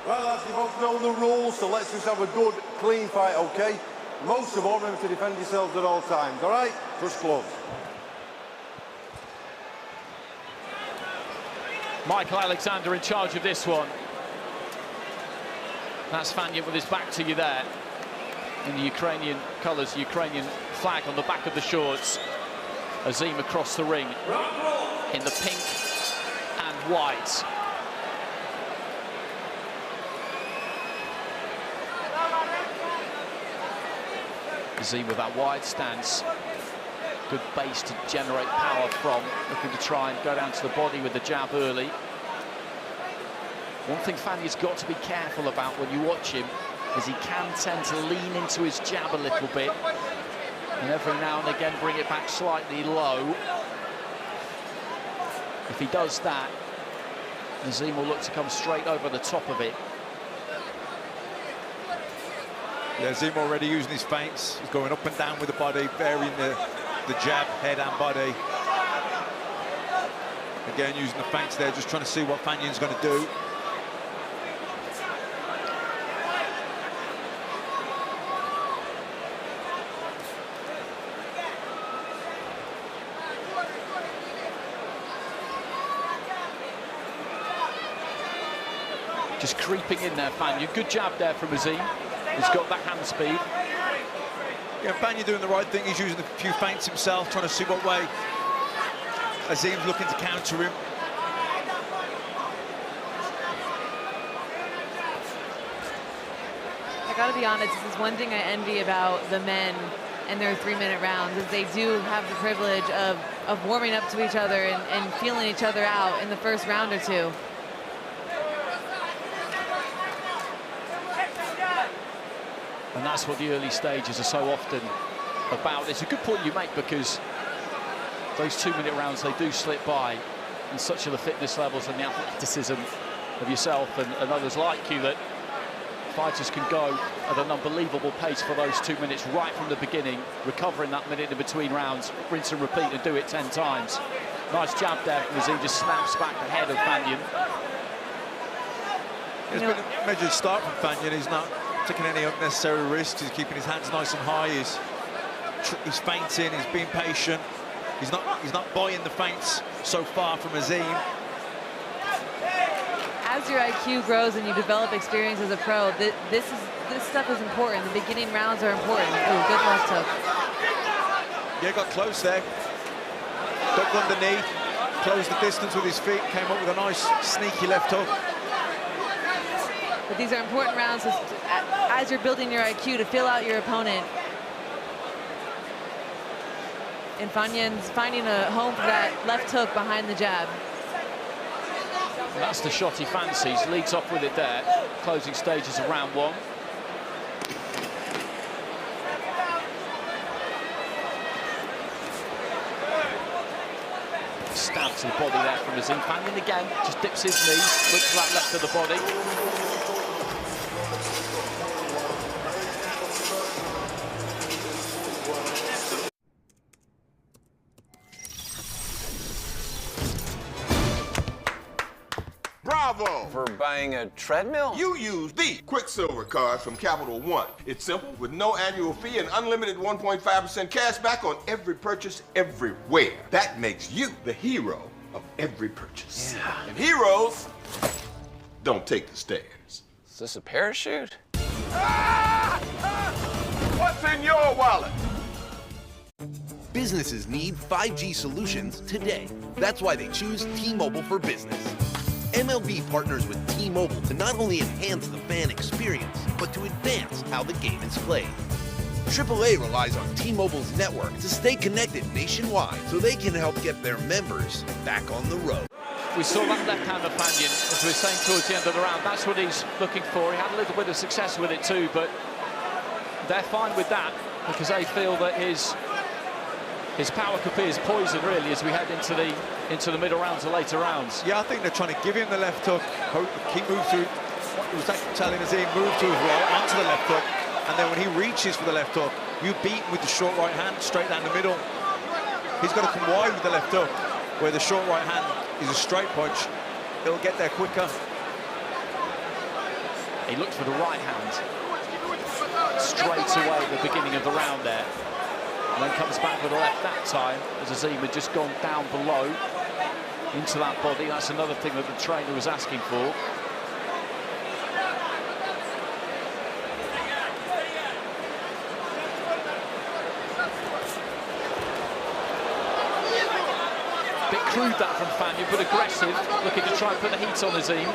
Well, lads, you both know the rules, so let's just have a good, clean fight, OK? Most of all, remember to defend yourselves at all times, all right? Just gloves. Michael Alexander in charge of this one. That's Faniian with his back to you there. In the Ukrainian colours, Ukrainian flag on the back of the shorts. Azim across the ring in the pink and white. Azim with that wide stance. Good base to generate power from. Looking to try and go down to the body with the jab early. One thing Faniian's got to be careful about when you watch him is he can tend to lean into his jab a little bit and every now and again bring it back slightly low. If he does that, Azim will look to come straight over the top of it. Yeah, Azim already using his feints. He's going up and down with the body, varying the jab, head and body. Again, using the feints there, just trying to see what Faniian's going to do. Just creeping in there, Faniian. Good jab there from Azim. He's got that hand speed. Yeah, Faniian doing the right thing. He's using a few feints himself, trying to see what way Azim's looking to counter him. I gotta be honest, this is one thing I envy about the men and their 3-minute rounds, is they do have the privilege of warming up to each other and feeling each other out in the first round or two. And that's what the early stages are so often about. It's a good point you make, because those 2-minute rounds, they do slip by, and such are the fitness levels and the athleticism of yourself and others like you that fighters can go at an unbelievable pace for those 2 minutes right from the beginning, recovering that minute in between rounds, rinse and repeat, and do it 10 times. Nice jab there from Azim, just snaps back the head of Faniian. It's been a measured start from Faniian. He's not taking any unnecessary risks. He's keeping his hands nice and high. He's feinting. He's being patient. He's not buying the feints so far from Azim. As your IQ grows and you develop experience as a pro, this stuff is important. The beginning rounds are important. Ooh, good left hook. Yeah, got close there. Ducked underneath, closed the distance with his feet, came up with a nice sneaky left hook. But these are important rounds as you're building your IQ to feel out your opponent. And Faniian's finding a home for that left hook behind the jab. And that's the shot he fancies. Leads off with it there. Closing stages of round one. Stab to the body there from Azim. Faniian again, just dips his knees, looks to that left of the body. Bravo! For buying a treadmill? You use the Quicksilver card from Capital One. It's simple, with no annual fee and unlimited 1.5% cash back on every purchase everywhere. That makes you the hero of every purchase. Yeah. And heroes don't take the stairs. Is this a parachute? What's in your wallet? Businesses need 5G solutions today. That's why they choose T-Mobile for Business. MLB partners with T-Mobile to not only enhance the fan experience, but to advance how the game is played. AAA relies on T-Mobile's network to stay connected nationwide so they can help get their members back on the road. We saw that left-hander Faniian, as we were saying towards the end of the round. That's what he's looking for. He had a little bit of success with it too, but they're fine with that because they feel that his power could be his poison, really, as we head into the middle rounds and later rounds. Yeah, I think they're trying to give him the left hook, keep move through. It was telling Azim move to his right, onto the left hook, and then when he reaches for the left hook, you beat him with the short right hand straight down the middle. He's got to come wide with the left hook, where the short right hand is a straight punch. He'll get there quicker. He looked for the right hand straight away at the beginning of the round there. And then comes back with the left that time, as Azim had just gone down below into that body. That's another thing that the trainer was asking for. Bit crude that from Faniian, but aggressive, looking to try and put the heat on Azim.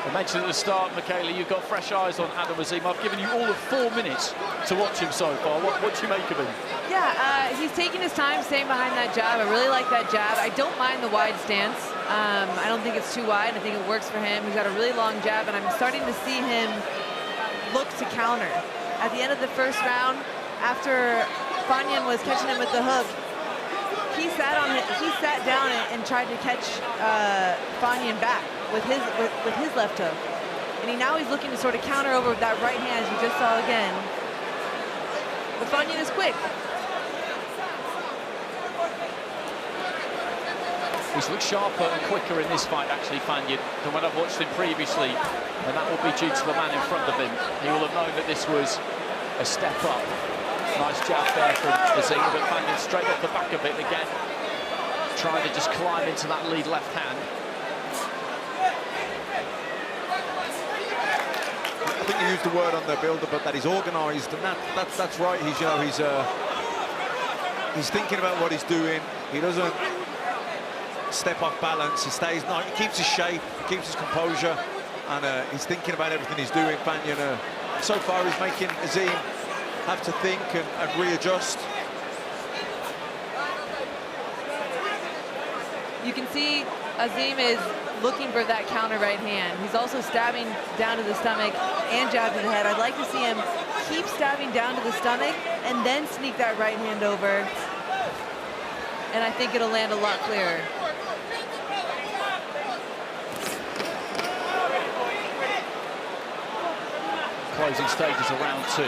I mentioned at the start, Michaela, you've got fresh eyes on Adam Azim. I've given you all of 4 minutes to watch him so far. What do you make of him? Yeah, he's taking his time staying behind that jab. I really like that jab. I don't mind the wide stance. I don't think it's too wide. I think it works for him. He's got a really long jab, and I'm starting to see him look to counter. At the end of the first round, after Faniian was catching him with the hook, he sat down and tried to catch Faniian back with his left hook. And now he's looking to sort of counter over with that right hand, as you just saw again. But Faniian is quick. He's looked sharper and quicker in this fight, actually, Faniian, than when I've watched him previously. And that will be due to the man in front of him. He will have known that this was a step up. Nice jab there from Azim, but Faniian straight off the back of it again, trying to just climb into that lead left hand. I think you used the word on the build-up, but that he's organised, and that's right. He's he's thinking about what he's doing. He doesn't step off balance. He stays nice. He keeps his shape, he keeps his composure, and he's thinking about everything he's doing. Faniian, so far, he's making Azim have to think and readjust. You can see Azim is looking for that counter right hand. He's also stabbing down to the stomach and jab to the head. I'd like to see him keep stabbing down to the stomach and then sneak that right hand over. And I think it'll land a lot clearer. Closing stages of round 2.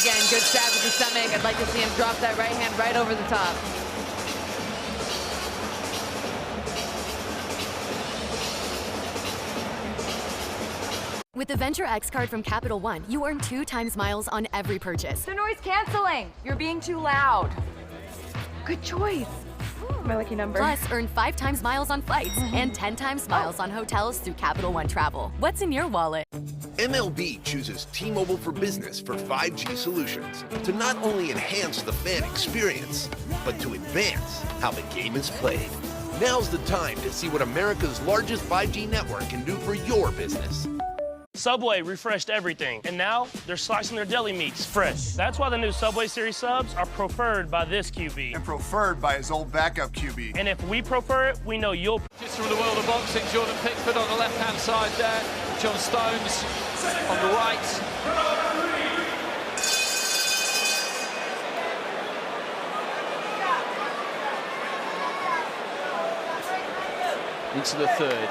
Again, good stab to the stomach. I'd like to see him drop that right hand right over the top. With the Venture X card from Capital One, you earn 2 times miles on every purchase. The noise canceling. You're being too loud. Good choice. My lucky number. Plus, earn 5 times miles on flights and 10 times miles on hotels through Capital One Travel. What's in your wallet? MLB chooses T-Mobile for Business for 5G solutions to not only enhance the fan experience, but to advance how the game is played. Now's the time to see what America's largest 5G network can do for your business. Subway refreshed everything, and now they're slicing their deli meats fresh. That's why the new Subway Series subs are preferred by this QB. And preferred by his old backup QB. And if we prefer it, we know you'll. Just from the world of boxing, Jordan Pickford on the left-hand side there. John Stones on the right. Into the third.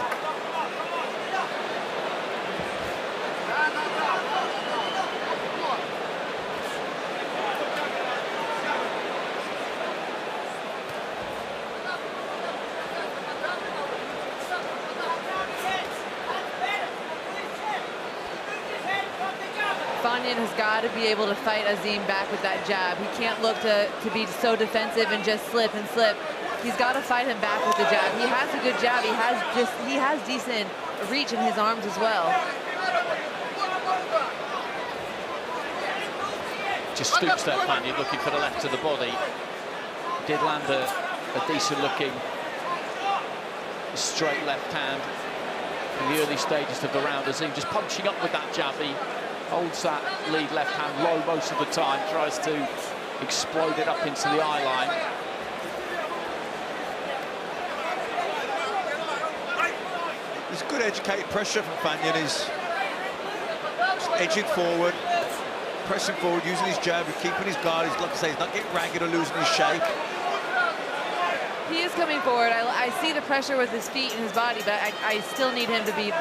Faniian has got to be able to fight Azim back with that jab. He can't look to be so defensive and just slip and slip. He's got to fight him back with the jab. He has a good jab. He has decent reach in his arms as well. Just stoops there, Faniian, looking for the left of the body. Did land a decent looking straight left hand in the early stages of the round. Azim just punching up with that jab. He holds that lead left hand low most of the time, tries to explode it up into the eye line. There's good educated pressure from Faniian. He's edging forward, pressing forward, using his jab, he's keeping his guard. He's, like I say, he's not getting ragged or losing his shape. He is coming forward. I see the pressure with his feet and his body, but I still need him to be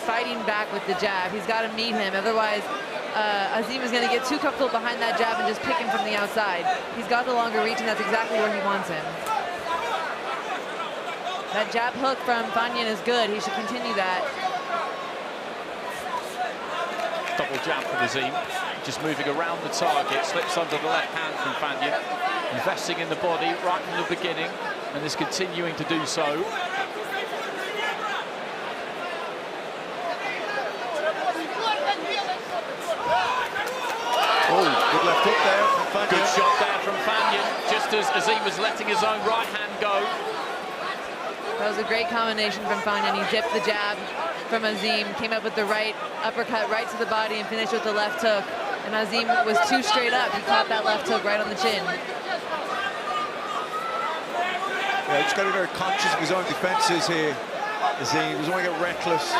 fighting back with the jab. He's got to meet him. Otherwise, Azim is going to get too comfortable behind that jab and just pick him from the outside. He's got the longer reach, and that's exactly where he wants him. That jab hook from Faniian is good. He should continue that. Double jab from Azim, just moving around the target, slips under the left hand from Faniian, investing in the body right from the beginning, and is continuing to do so. Oh, good left hook there from Faniian. Good shot there from Faniian, just as Azim was letting his own right hand go. That was a great combination from Faniian. He dipped the jab from Azim, came up with the right uppercut right to the body and finished with the left hook. And Azim was too straight up. He caught that left hook right on the chin. Yeah, he's got to be very conscious of his own defenses here. Azim, he doesn't want to get reckless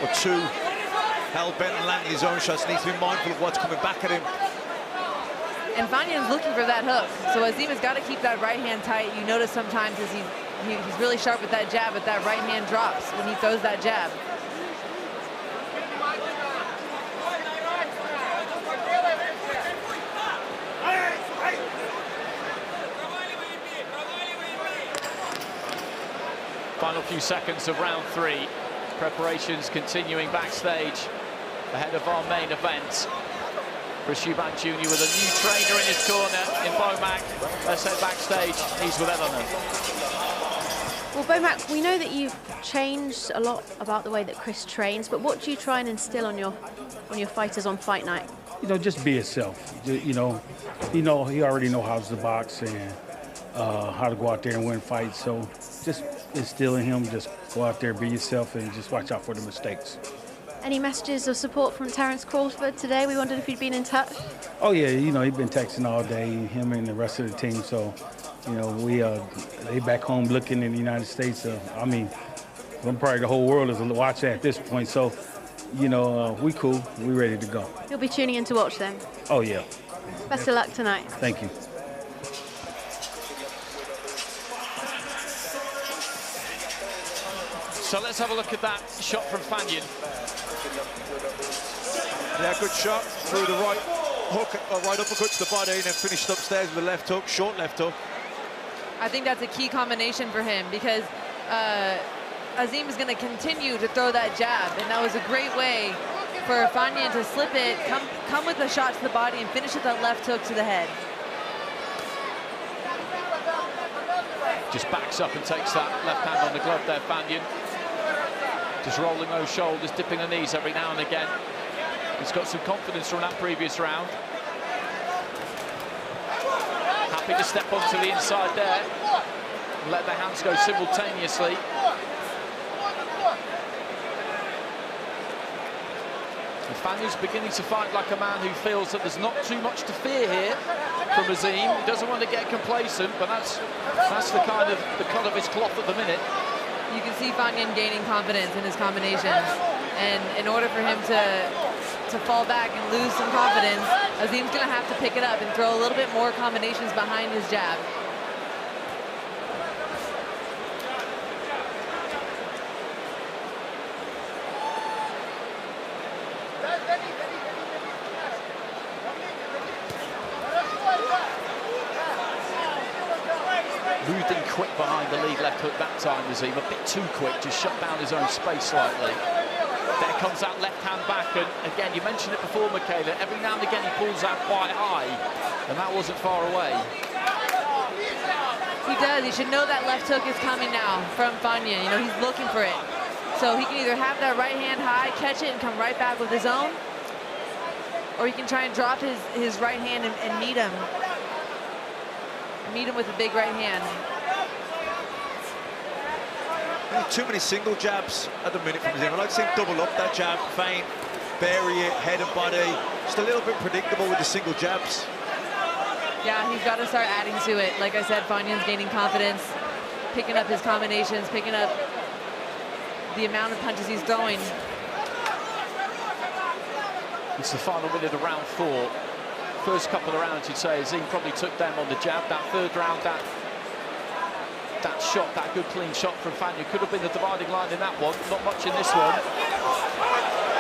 or too hell-bent on landing his own shots. He needs to be mindful of what's coming back at him. And Faniian's looking for that hook. So Azim has got to keep that right hand tight. You notice sometimes as he's really sharp with that jab, but that right hand drops when he throws that jab. Final few seconds of round 3. Preparations continuing backstage ahead of our main event. Chris Eubank Jr. with a new trainer in his corner in Bomac. Let's head backstage. He's with Eleanor. Well, Bomac, we know that you've changed a lot about the way that Chris trains, but what do you try and instill on your fighters on fight night? You know, just be yourself. You know, he already know how to box and how to go out there and win fights. So just instill in him, just go out there, be yourself, and just watch out for the mistakes. Any messages of support from Terence Crawford today? We wondered if you'd been in touch. Oh yeah, you know, he's been texting all day, him and the rest of the team. So, you know, they back home looking in the United States. I mean, probably the whole world is watching at this point. So, you know, we cool, we ready to go. You'll be tuning in to watch them. Oh yeah. Best of luck tonight. Thank you. So let's have a look at that shot from Faniian. Yeah, good shot through the right hook, right uppercut to the body, and then finished upstairs with a left hook, short left hook. I think that's a key combination for him because Azim is going to continue to throw that jab, and that was a great way for Faniian to slip it, come with a shot to the body, and finish with that left hook to the head. Just backs up and takes that left hand on the glove there, Faniian. Just rolling those shoulders, dipping the knees every now and again. He's got some confidence from that previous round. Happy to step onto the inside there and let the hands go simultaneously. And Faniian's beginning to fight like a man who feels that there's not too much to fear here from Azim. He doesn't want to get complacent, but that's the kind of the cut of his cloth at the minute. You can see Faniian gaining confidence in his combinations, and in order for him to fall back and lose some confidence, Azim's going to have to pick it up and throw a little bit more combinations behind his jab. Moved in quick behind the lead left hook that time, Azim. A bit too quick, just shut down his own space slightly. There comes that left hand back, and again, you mentioned it before, Michaela, every now and again he pulls out quite high, and that wasn't far away. He does. He should know that left hook is coming now from Faniian. You know, he's looking for it. So he can either have that right hand high, catch it, and come right back with his own, or he can try and drop his right hand and meet him. Meet him with a big right hand. Too many single jabs at the minute from Azim. I'd like to see him double up that jab, feint, bury it, head and body. Just a little bit predictable with the single jabs. Yeah, he's got to start adding to it. Like I said, Faniian's gaining confidence, picking up his combinations, picking up the amount of punches he's throwing. It's the final minute of round 4. First couple of rounds, you'd say Azim probably took them on the jab. That third round, that shot, that good clean shot from Faniian could have been the dividing line in that one. Not much in this one.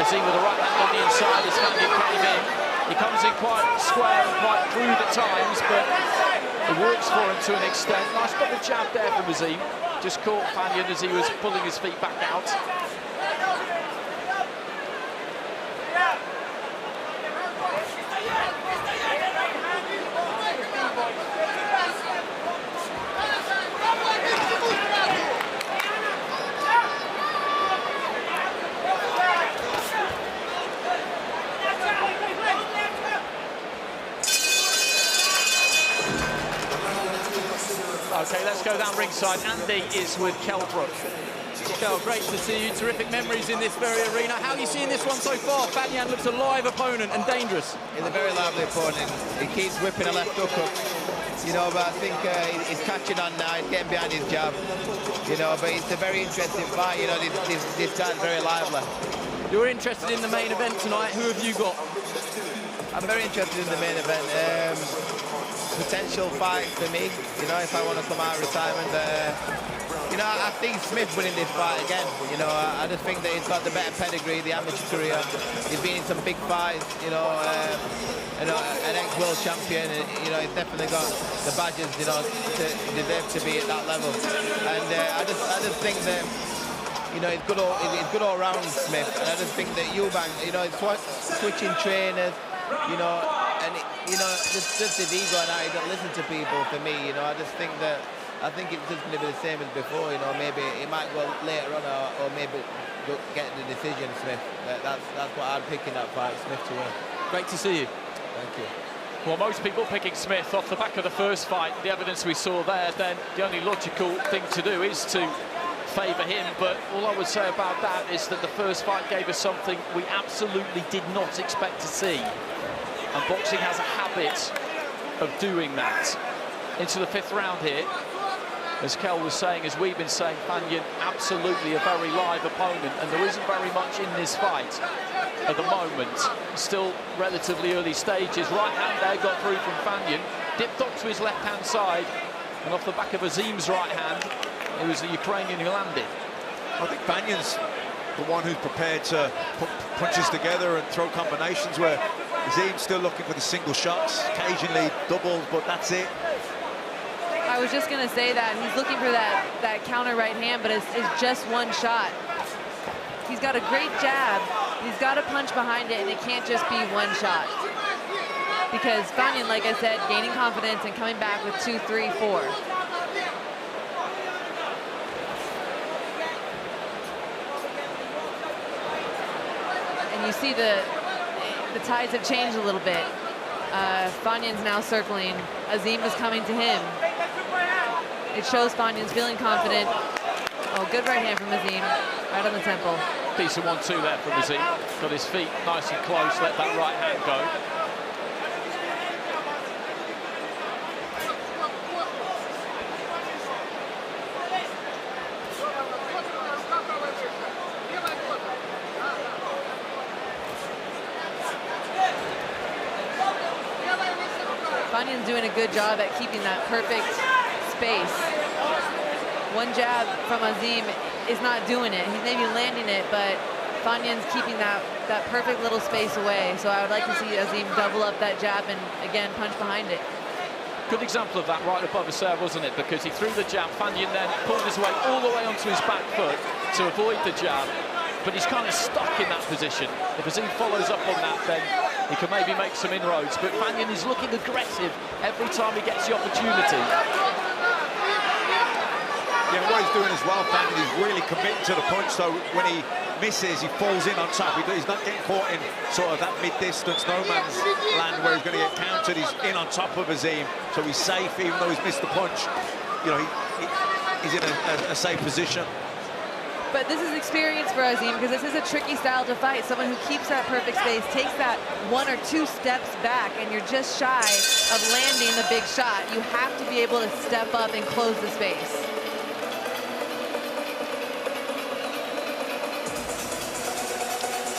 Azim with the right hand on the inside as Faniian came in. He comes in quite square and quite crude at times, but it works for him to an extent. Nice double jab there from Azim. Just caught Faniian as he was pulling his feet back out. Okay, let's go down ringside. Andy is with Kelbrook. Kel, great to see you. Terrific memories in this very arena. How are you seeing this one so far? Faniian looks a live opponent and dangerous. He's a very lively opponent. He keeps whipping a left hook up. You know, but I think he's catching on now. He's getting behind his jab. You know, but it's a very interesting fight. You know, this guy's very lively. You're interested in the main event tonight. Who have you got? I'm very interested in the main event. Potential fight for me, you know, if I want to come out of retirement. You know, I think Smith winning this fight again. You know, I just think that he's got the better pedigree, the amateur career. He's been in some big fights, you know, an ex-world champion. You know, he's definitely got the badges, you know, to deserve to be at that level. And I just think that, you know, it's good all round, Smith. And I just think that Eubank, you know, it's switching trainers, you know, and you know, just his ego and how he don't listen to people. For me, you know, I think it's just going to be the same as before. You know, maybe it might go later on, or maybe get the decision, Smith. That's what I'd pick in that fight, Smith to win. Great to see you. Thank you. Well, most people picking Smith off the back of the first fight, the evidence we saw there, then the only logical thing to do is to favour him. But all I would say about that is that the first fight gave us something we absolutely did not expect to see. And boxing has a habit of doing that. Into the fifth round here. As Kel was saying, as we've been saying, Faniian absolutely a very live opponent, and there isn't very much in this fight at the moment. Still relatively early stages. Right hand there got through from Faniian. Dipped up to his left-hand side, and off the back of Azim's right hand, it was the Ukrainian who landed. I think Faniian's the one who's prepared to put punches together and throw combinations, where Azim's still looking for the single shots, occasionally doubles, but that's it. I was just going to say that. He's looking for that counter right hand, but it's just one shot. He's got a great jab. He's got a punch behind it, and it can't just be one shot. Because Faniian, like I said, gaining confidence and coming back with 2, 3, 4. And you see the tides have changed a little bit. Faniian's now circling. Azim is coming to him. It shows Faniian's feeling confident. Oh, good right hand from Azim, right on the temple. Decent 1-2 there from Azim. Got his feet nice and close, let that right hand go. Faniian's doing a good job at keeping that perfect space. One jab from Azim is not doing it. He's maybe landing it, but Faniian's keeping that perfect little space away. So I would like to see Azim double up that jab and, again, punch behind it. Good example of that right above the serve, wasn't it? Because he threw the jab, Faniian then pulled his weight all the way onto his back foot to avoid the jab. But he's kind of stuck in that position. If Azim follows up on that, then he can maybe make some inroads. But Faniian is looking aggressive every time he gets the opportunity. Yeah, what he's doing as well, Faniian, he's really committing to the punch. So when he misses, he falls in on top. He's not getting caught in sort of that mid-distance, no man's land where he's going to get countered. He's in on top of Azim, so he's safe, even though he's missed the punch. You know, he's in a safe position. But this is experience for Azim, because this is a tricky style to fight. Someone who keeps that perfect space, takes that 1 or 2 steps back, and you're just shy of landing the big shot. You have to be able to step up and close the space.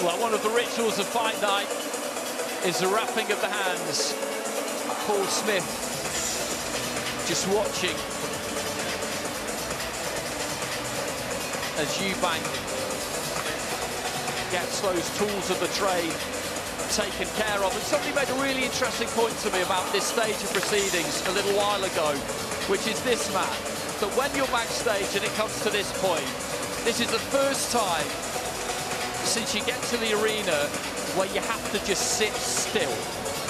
Well, one of the rituals of fight night is the wrapping of the hands. Paul Smith just watching as Eubank gets those tools of the trade taken care of. And somebody made a really interesting point to me about this stage of proceedings a little while ago, which is this, Matt, that when you're backstage and it comes to this point, this is the first time since you get to the arena where you have to just sit still.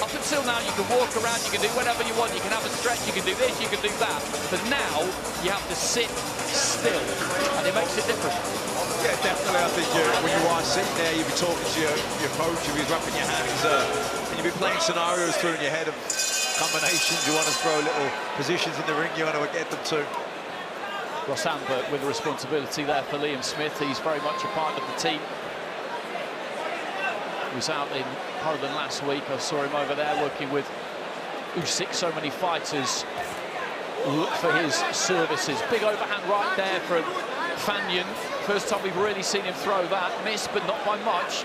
Up until now, you can walk around, you can do whatever you want, you can have a stretch, you can do this, you can do that. But now, you have to sit still, and it makes it different. Yeah, definitely. I think when you are sitting there, you'll be talking to your coach, you'll be wrapping your hands, and you'll be playing scenarios through in your head of combinations. You want to throw little positions in the ring, you want to get them to. Ross Ambert with the responsibility there for Liam Smith. He's very much a part of the team. He was out in Poland last week. I saw him over there working with Usyk. So many fighters look for his services. Big overhand right there from Faniian. First time we've really seen him throw that. Missed, but not by much.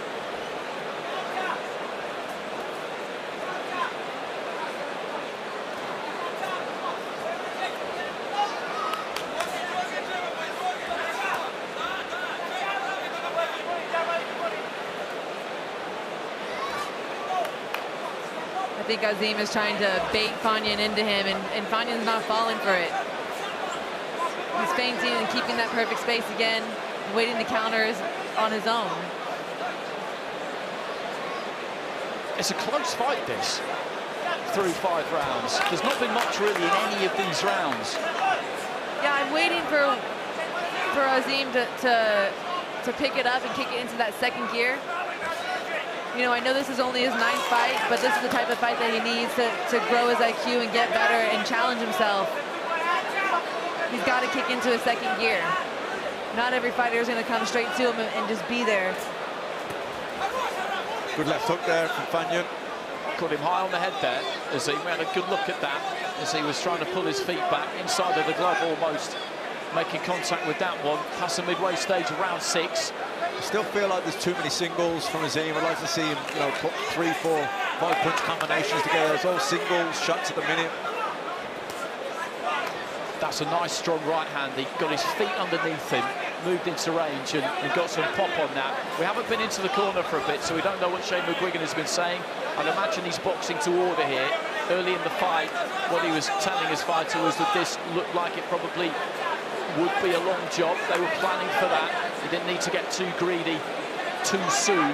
I think Azim is trying to bait Faniian into him, and Fanian's not falling for it. He's feinting and keeping that perfect space again, waiting to counters on his own. It's a close fight, this, through 5 rounds. There's not been much really in any of these rounds. Yeah, I'm waiting for Azim to pick it up and kick it into that second gear. You know, I know this is only his 9th fight, but this is the type of fight that he needs to grow his IQ and get better and challenge himself. He's got to kick into a second gear. Not every fighter is going to come straight to him and just be there. Good left hook there from Faniian. Caught him high on the head there. Azim had a good look at that as he was trying to pull his feet back inside of the glove almost. Making contact with that one. Past the midway stage of round 6. I still feel like there's too many singles from Azim. I'd like to see him, you know, put 3, 4, 5 punch combinations together. It's all singles, shots at the minute. That's a nice, strong right hand. He got his feet underneath him, moved into range and got some pop on that. We haven't been into the corner for a bit, so we don't know what Shane McGuigan has been saying. I'd imagine he's boxing to order here. Early in the fight, what he was telling his fighter was that this looked like it probably would be a long job. They were planning for that. He didn't need to get too greedy too soon.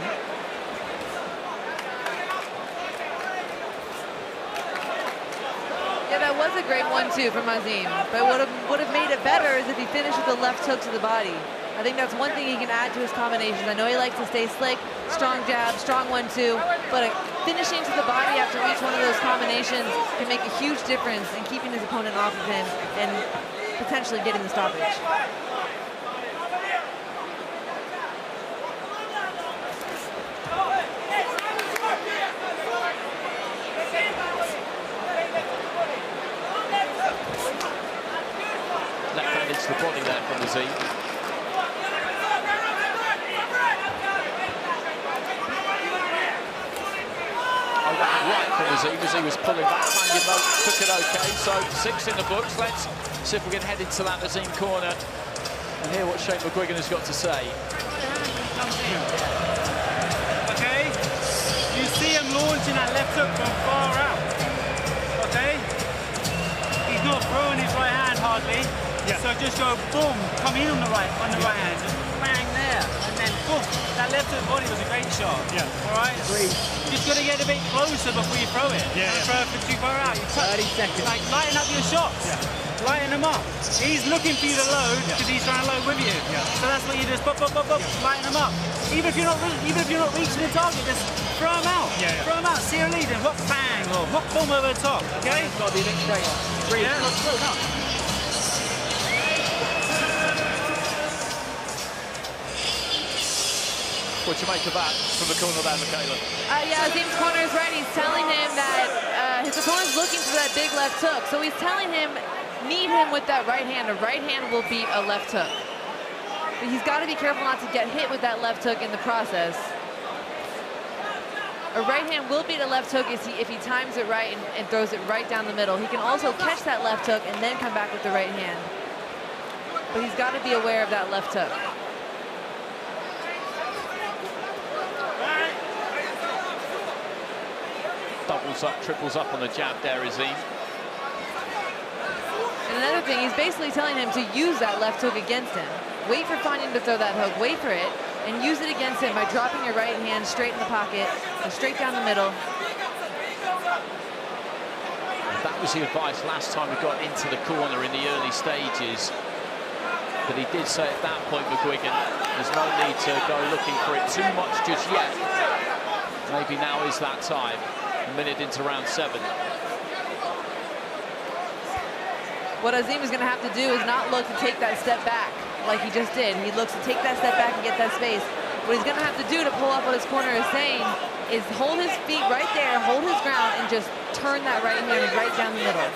Yeah, that was a great 1-2 from Azim. But what would have made it better is if he finished with a left hook to the body. I think that's one thing he can add to his combinations. I know he likes to stay slick, strong jab, strong 1-2, but finishing to the body after each one of those combinations can make a huge difference in keeping his opponent off of him and potentially getting the stoppage. Left hand into the body there from Azim. Right from Azim as he was pulling back. Faniian took it okay, so 6 in the books. Let's see if we can head into that Azim corner and hear what Shane McGuigan has got to say. Okay, you see him launching that left hook from far out. Okay, he's not throwing his right hand hardly. Yeah. So just go boom, come in on the right hand, just bang there, and then boom. That left hook body was a great shot. Yeah. All right. Just got to get a bit closer before you throw it. Yeah. Don't throw it for too far out. You touch, 30 seconds. Like lighten up your shots. Yeah. Lighten them up. He's looking for you to load because he's trying to load with you. Yeah. So that's what you do. Pop, pop, pop, pop. Lighten them up. Even if you're not reaching the target, just throw them out. Yeah, yeah. Throw them out. See a lead and hook bang or hook boom over the top. Okay. It's got to be a bit straighter. Breathe. Yeah. Throw it up. What do you make of that from the corner there, Michaela? Yeah, Azim's corner is right. He's telling him that his opponent's looking for that big left hook. So he's telling him, meet him with that right hand. A right hand will beat a left hook. But he's got to be careful not to get hit with that left hook in the process. A right hand will beat a left hook if he times it right and throws it right down the middle. He can also catch that left hook and then come back with the right hand. But he's got to be aware of that left hook. doubles up, triples up on the jab there, Azim. And another thing, he's basically telling him to use that left hook against him. Wait for Faniian to throw that hook, wait for it, and use it against him by dropping your right hand straight in the pocket, or straight down the middle. That was the advice last time we got into the corner in the early stages. But he did say at that point, McGuigan, there's no need to go looking for it too much just yet. Maybe now is that time, a minute into round 7. What Azim is going to have to do is not look to take that step back like he just did. He looks to take that step back and get that space. What he's going to have to do to pull off what his corner is saying is hold his feet right there, hold his ground, and just turn that right hand right down the middle.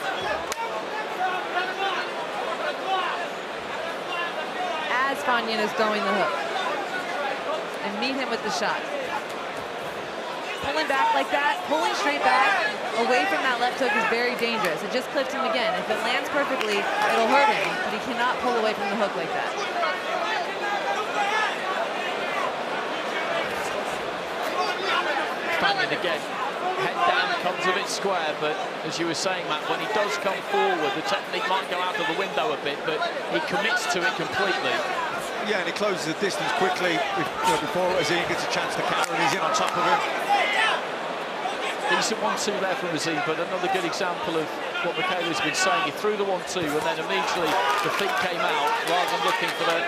As Faniian is throwing the hook. And meet him with the shot. Pulling back like that, pulling straight back, away from that left hook is very dangerous. It just clips him again. If it lands perfectly, it'll hurt him, but he cannot pull away from the hook like that. Faniian again, head down, comes a bit square, but as you were saying, Matt, when he does come forward, the technique might go out of the window a bit, but he commits to it completely. Yeah, and he closes the distance quickly before Azim gets a chance to counter, and he's in on top of him. Decent 1-2 there from Azim, but another good example of what Michaela's been saying. He threw the 1-2, and then immediately the feet came out, rather than looking for the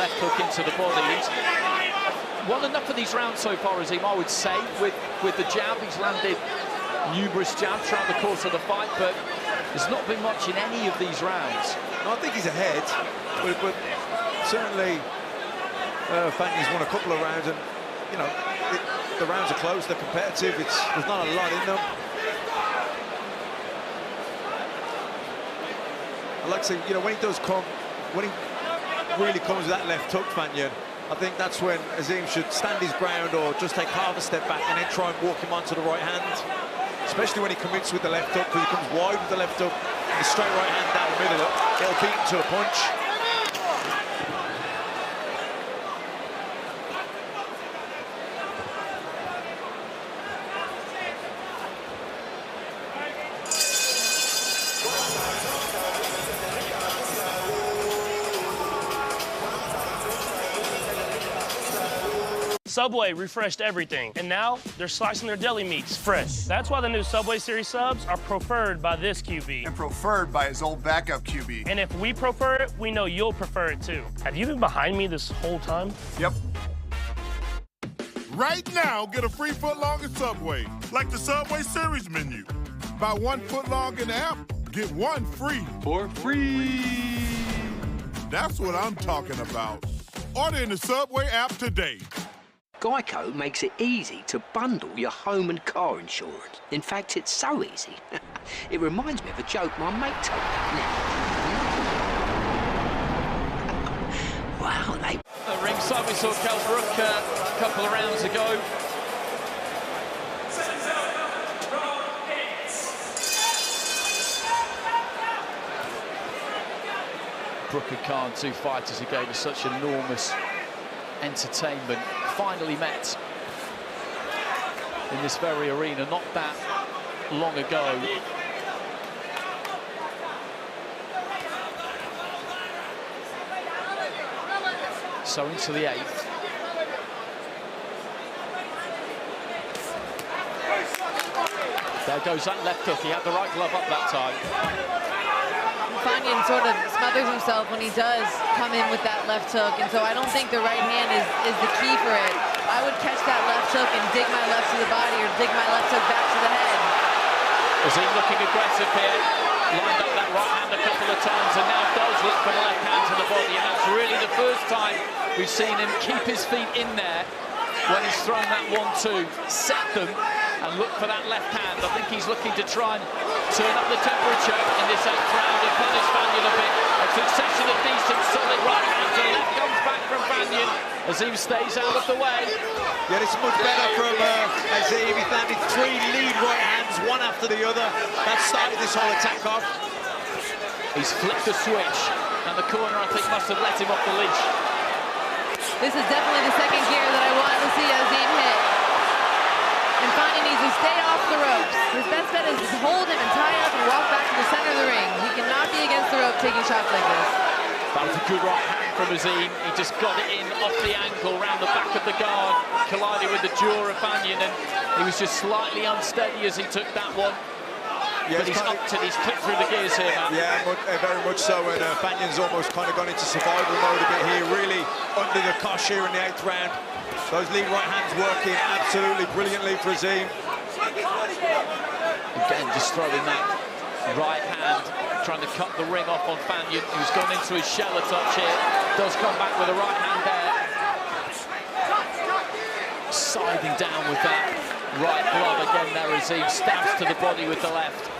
left hook into the body. He's won enough of these rounds so far, Azim, I would say, with the jab. He's landed numerous jabs throughout the course of the fight, but there's not been much in any of these rounds. No, I think he's ahead, but certainly Faniian's won a couple of rounds, and you know the rounds are close, they're competitive. There's not a lot in them. I like to say, you know, when he does come, when he really comes with that left hook, Faniian, I think that's when Azim should stand his ground or just take half a step back and then try and walk him onto the right hand. Especially when he commits with the left hook, because he comes wide with the left hook, and the straight right hand down the middle, it'll beat him to a punch. Subway refreshed everything, and now they're slicing their deli meats fresh. That's why the new Subway Series subs are preferred by this QB. And preferred by his old backup QB. And if we prefer it, we know you'll prefer it too. Have you been behind me this whole time? Yep. Right now, get a free footlong at Subway, like the Subway Series menu. Buy 1 footlong in the app, get 1 free. For free. That's what I'm talking about. Order in the Subway app today. Geico makes it easy to bundle your home and car insurance. In fact, it's so easy. It reminds me of a joke my mate told me. Wow, they... At ringside, we saw Kell Brook a couple of rounds ago. Brook and Khan, 2 fighters who gave us such enormous entertainment, finally met in this very arena not that long ago. So into the 8th. There goes that left hook. He had the right glove up that time. Faniian sort of smothers himself when he does come in with that left hook, and so I don't think the right hand is the key for it. I would catch that left hook and dig my left to the body or dig my left hook back to the head. Azim looking aggressive here, lined up that right hand a couple of times and now does look for the left hand to the body, and that's really the first time we've seen him keep his feet in there when he's thrown that 1-2, set them and look for that left hand. I think he's looking to try and turn up the temperature in this 8th round and punish Faniian a bit. A succession of decent, solid right hands, and left comes back from Faniian. Azim stays out of the way. Yeah, it's much better from Azim. He landed 3 lead right hands, one after the other. That started this whole attack off. He's flipped the switch, and the corner, I think, must have let him off the leash. This is definitely the second gear that I wanted to see Azim hit. And Faniian needs to stay off the ropes. His best bet is to hold him and tie up and walk back to the center of the ring. He cannot be against the rope taking shots like this. That was a good right hand from Azim. He just got it in off the ankle, round the back of the guard, collided with the jaw of Faniian, and he was just slightly unsteady as he took that one. Yeah, but he's upped it, he's clipped through the gears here, man. Yeah, very much so, and Faniian's almost kind of gone into survival mode a bit here, really under the cosh here in the 8th round. Those lead right hands working absolutely brilliantly for Azim. Again, just throwing that right hand, trying to cut the ring off on Faniian, who's gone into his shell a touch here. Does come back with a right hand there. Siding down with that right glove again there, Azim stabs to the body with the left.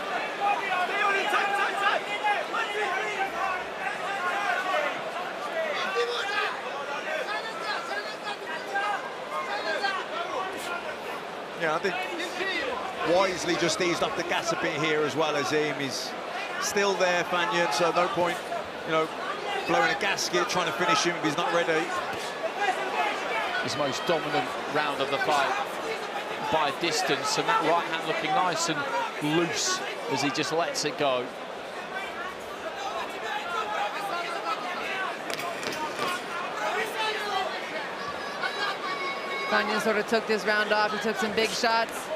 Yeah, I think wisely just eased up the gas a bit here as well. Azim is still there, Faniian, so no point, you know, blowing a gasket, trying to finish him if he's not ready. His most dominant round of the fight by a distance, and that right hand looking nice and loose as he just lets it go. Faniian sort of took this round off. He took some big shots,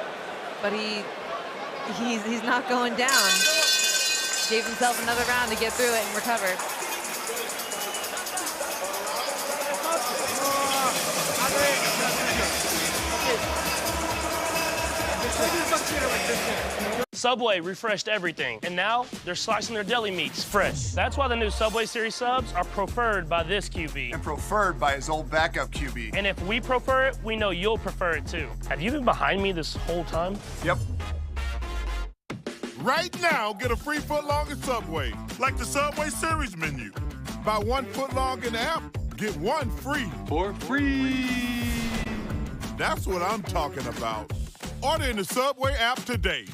but he's not going down. Gave himself another round to get through it and recover. Subway refreshed everything, and now they're slicing their deli meats fresh. That's why the new Subway Series subs are preferred by this QB. And preferred by his old backup QB. And if we prefer it, we know you'll prefer it too. Have you been behind me this whole time? Yep. Right now, get a free footlong at Subway, like the Subway Series menu. Buy 1 footlong in the app, get 1 free. For free. That's what I'm talking about. Order in the Subway app today.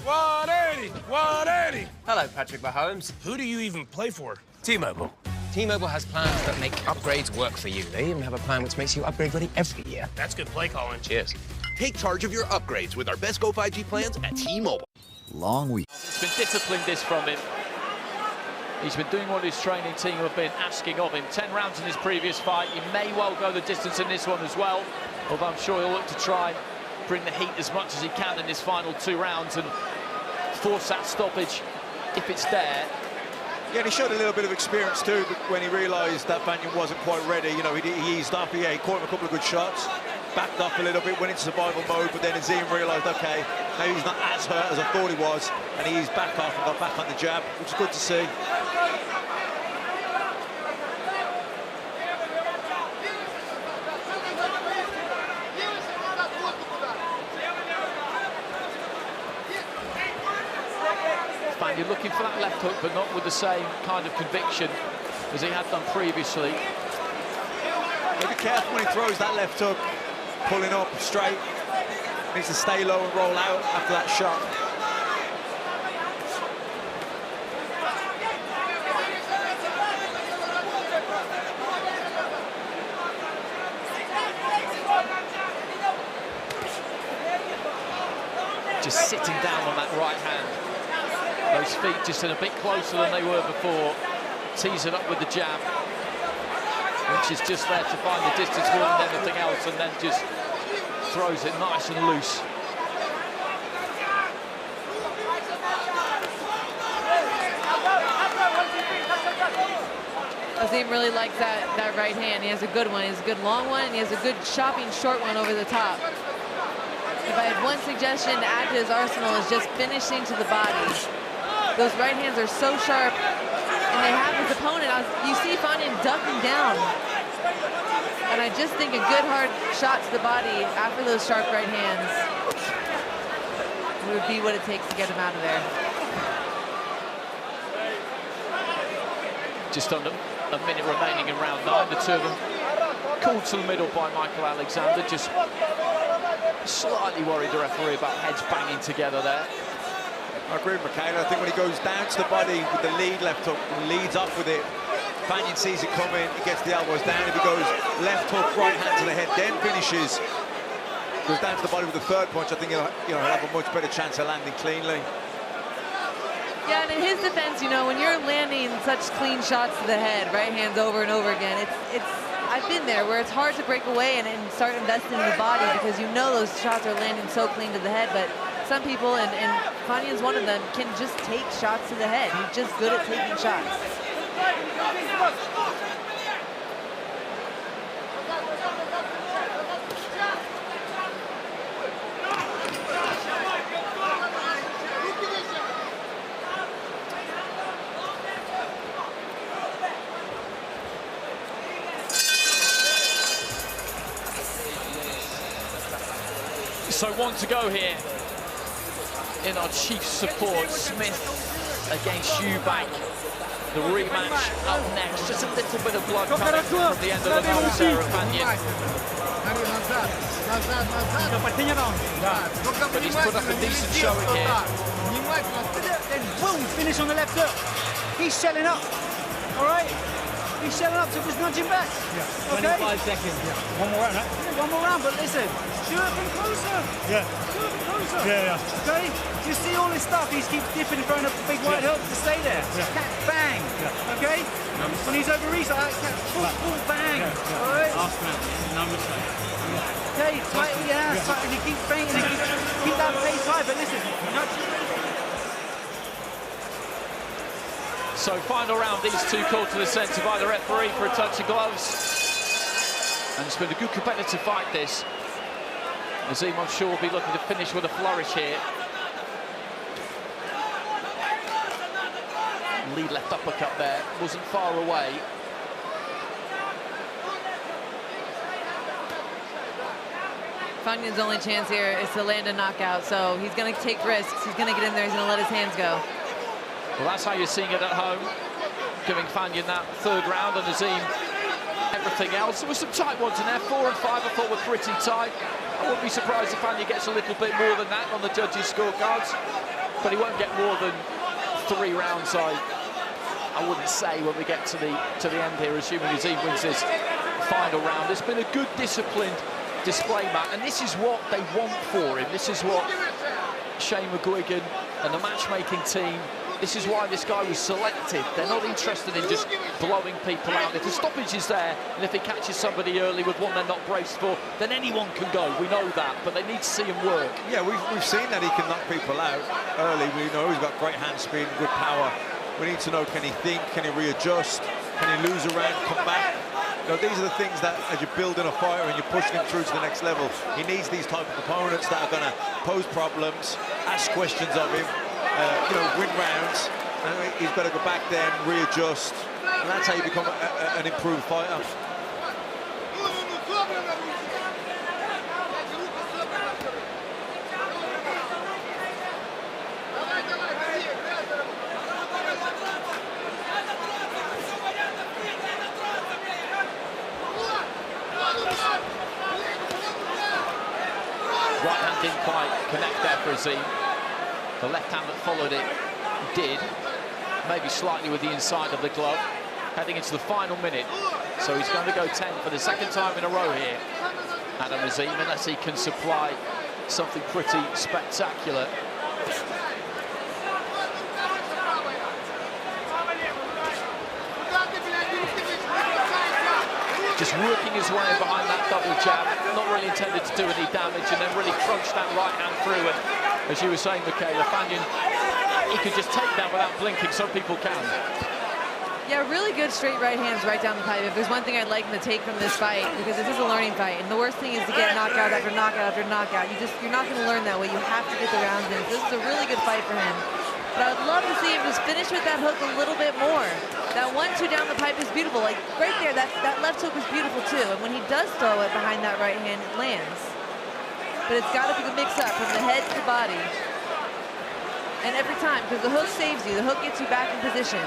180, 180. Hello, Patrick Mahomes. Who do you even play for? T-Mobile. T-Mobile has plans that make upgrades work for you. They even have a plan which makes you upgrade ready every year. That's good play calling. Cheers. Take charge of your upgrades with our Best Go 5G plans at T-Mobile. Long week. It's been disciplined, this from him. He's been doing what his training team have been asking of him. 10 rounds in his previous fight. He may well go the distance in this one as well, although I'm sure he'll look to try bring the heat as much as he can in his final 2 rounds and force that stoppage if it's there. Yeah, and he showed a little bit of experience too when he realised that Faniian wasn't quite ready. You know, he eased up, he caught him a couple of good shots, backed up a little bit, went into survival mode, but then Azim realised, okay, maybe he's not as hurt as I thought he was, and he eased back off and got back on the jab, which is good to see. You're looking for that left hook, but not with the same kind of conviction as he had done previously. Yeah, be careful when he throws that left hook, pulling up straight. Needs to stay low and roll out after that shot. Just sitting down on that right hand. Those feet just in a bit closer than they were before. Tees it up with the jab, which is just there to find the distance more than anything else, and then just throws it nice and loose. Azim really likes that right hand. He has a good one. He has a good long one, and he has a good chopping short one over the top. If I had one suggestion to add to his arsenal, is just finishing to the body. Those right hands are so sharp, and they have his opponent. You see Faniian ducking down. And I just think a good hard shot to the body after those sharp right hands would be what it takes to get him out of there. Just under a minute remaining in round 9. The two of them called to the middle by Michael Alexander. Just slightly worried the referee about heads banging together there. I agree with Michaela. I think when he goes down to the body with the lead left hook and leads up with it, Faniian sees it coming, he gets the elbows down. If he goes left hook, right hand to the head, then finishes, goes down to the body with the third punch, I think he'll have a much better chance of landing cleanly. Yeah, and in his defense, you know, when you're landing such clean shots to the head, right hands over and over again, I've been there where it's hard to break away and start investing in the body because you know those shots are landing so clean to the head. But some people, and Faniian's one of them, can just take shots to the head. He's just good at taking shots. So one to go here in our chief support. Smith against Eubank. The rematch up next. Just a little bit of blood coming from the end of the nose there of Faniian. But he's put up a decent showing here. Boom, finish on the left hook. He's shelling up. All right? He's shelling up, so just nudge him back. Yeah. Okay? 25 seconds. Yeah. One more round, right? Yeah, one more round, but listen, do it from closer. Yeah. Do it from closer. Yeah, yeah. Okay? You see all this stuff, he keeps dipping and throwing up the big white hook to stay there. Yeah. Cat bang. Yeah. Okay? No mistake. When he's over reset, cat full bang. Yeah. Yeah. All right? Last man. No mistake. Yeah. Okay, tight with your hands, tight, and you keep fainting, and keep that pace high, but listen, nudge him. So final round, these two called to the centre by the referee for a touch of gloves. And it's been a good competitive fight, this. Azim, I'm sure, will be looking to finish with a flourish here. Lead left uppercut there, wasn't far away. Faniian's only chance here is to land a knockout, so he's going to take risks. He's going to get in there, he's going to let his hands go. Well, that's how you're seeing it at home, giving Faniian that third round, and Azim everything else. There were some tight ones in there. 4 and 5 I thought were pretty tight. I wouldn't be surprised if Faniian gets a little bit more than that on the judges' scorecards, but he won't get more than 3 rounds, I wouldn't say, when we get to the end here, assuming Azim wins this final round. It's been a good, disciplined display, Matt, and this is what they want for him. This is what Shane McGuigan and the matchmaking team, this is why this guy was selected. They're not interested in just blowing people out. If the stoppage is there, and if he catches somebody early with one they're not braced for, then anyone can go. We know that, but they need to see him work. Yeah, we've seen that he can knock people out early. We know he's got great hand speed and good power. We need to know, can he think, can he readjust, can he lose a round, come back? You know, these are the things that, as you're building a fighter and you're pushing him through to the next level, he needs these type of opponents that are going to pose problems, ask questions of him, you know, win rounds. And he's got to go back there and readjust, and that's how you become an improved fighter. Right hand didn't quite connect there for Azim. The left hand that followed it did, maybe slightly with the inside of the glove, heading into the final minute. So he's going to go 10 for the second time in a row here, Adam Azim, unless he can supply something pretty spectacular. Just working his way behind that double jab, not really intended to do any damage, and then really crunched that right hand through. And as you were saying, Michaela, Faniian, he could just take that without blinking. Some people can. Yeah, really good straight right hands right down the pipe. If there's one thing I'd like him to take from this fight, because this is a learning fight, and the worst thing is to get knockout after knockout after knockout. You're not going to learn that way. You have to get the rounds in. This is a really good fight for him. But I would love to see him just finish with that hook a little bit more. That 1-2 down the pipe is beautiful. Like right there, that left hook was beautiful too. And when he does throw it behind that right hand, it lands. But it's got to be the mix up from the head to the body. And every time, because the hook saves you, the hook gets you back in position.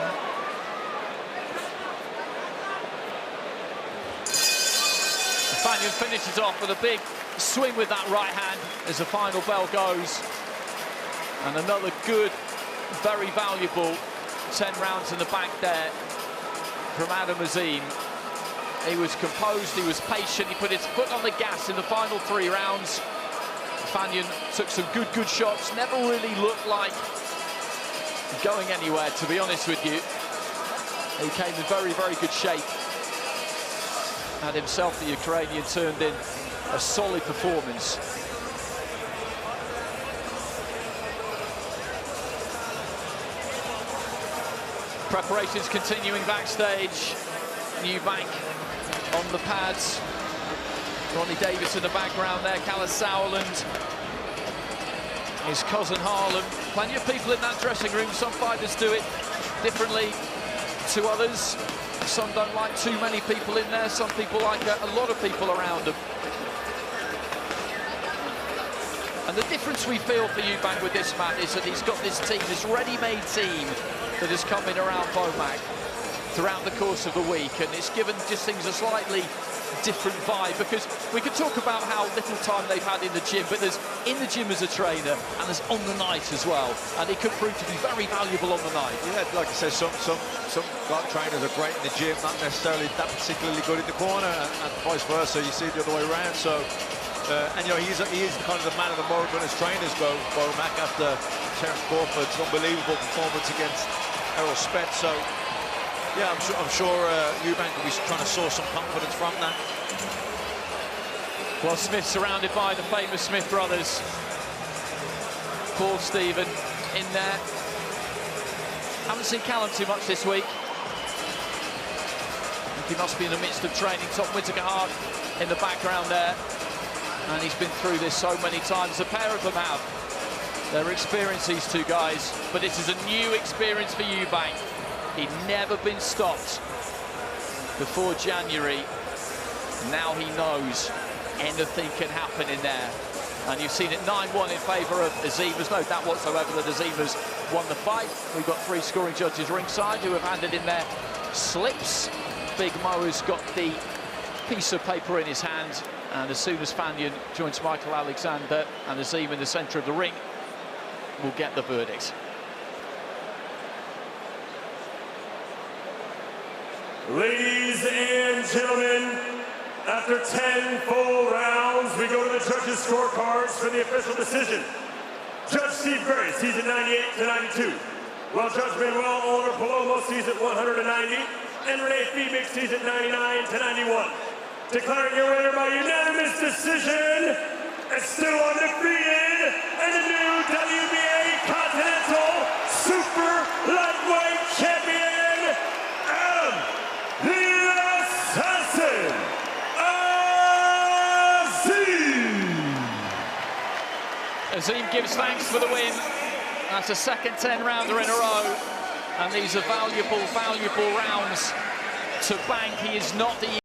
Faniian finishes off with a big swing with that right hand as the final bell goes. And another good, very valuable 10 rounds in the bank there from Adam Azim. He was composed, he was patient, he put his foot on the gas in the final 3 rounds, Faniian took some good shots, never really looked like going anywhere, to be honest with you. He came in very good shape. And himself, the Ukrainian, turned in a solid performance. Preparations continuing backstage. Eubank on the pads. Ronnie Davis in the background there. Callis Sauerland. His cousin Harlem. Plenty of people in that dressing room. Some fighters do it differently to others. Some don't like too many people in there. Some people like a lot of people around them. And the difference we feel for Eubank with this man is that he's got this team, this ready-made team that has come in around Bomac throughout the course of the week, and it's given just things a slightly different vibe, because we could talk about how little time they've had in the gym, but there's in the gym as a trainer and there's on the night as well, and it could prove to be very valuable on the night. Yeah, like I said, some guard trainers are great in the gym, not necessarily that particularly good in the corner, and vice versa. You see it the other way around. So, and you know, he is kind of the man of the moment as trainers go. Bomac after Terence Crawford's unbelievable performance against Errol Spence. So, yeah, I'm sure Eubank will be trying to source some confidence from that. Well, Smith surrounded by the famous Smith brothers. Paul Stephen in there. Haven't seen Callum too much this week. I think he must be in the midst of training. Tom Whittaker in the background there. And he's been through this so many times. The pair of them have. They're experienced, these two guys. But this is a new experience for Eubank. He'd never been stopped before January. Now he knows anything can happen in there. And you've seen it 9-1 in favour of Azim. There's no doubt whatsoever that Azim has won the fight. We've got 3 scoring judges ringside who have handed in their slips. Big Mo has got the piece of paper in his hand. And as soon as Faniian joins Michael Alexander and Azim in the centre of the ring, we'll get the verdict. Ladies and gentlemen, after 10 full rounds, we go to the judges' scorecards for the official decision. Judge Steve Gray sees it 98-92. While Judge Manuel Oliver Palomo sees it 190. And Renee Phoenix sees it 99-91. Declaring your winner by unanimous decision, and still undefeated, and the new WBA Continental Super Lightweight Champion, Aram, the Assassin, Azim. Azim gives thanks for the win. That's a second 10-rounder in a row. And these are valuable rounds to bank. He is not the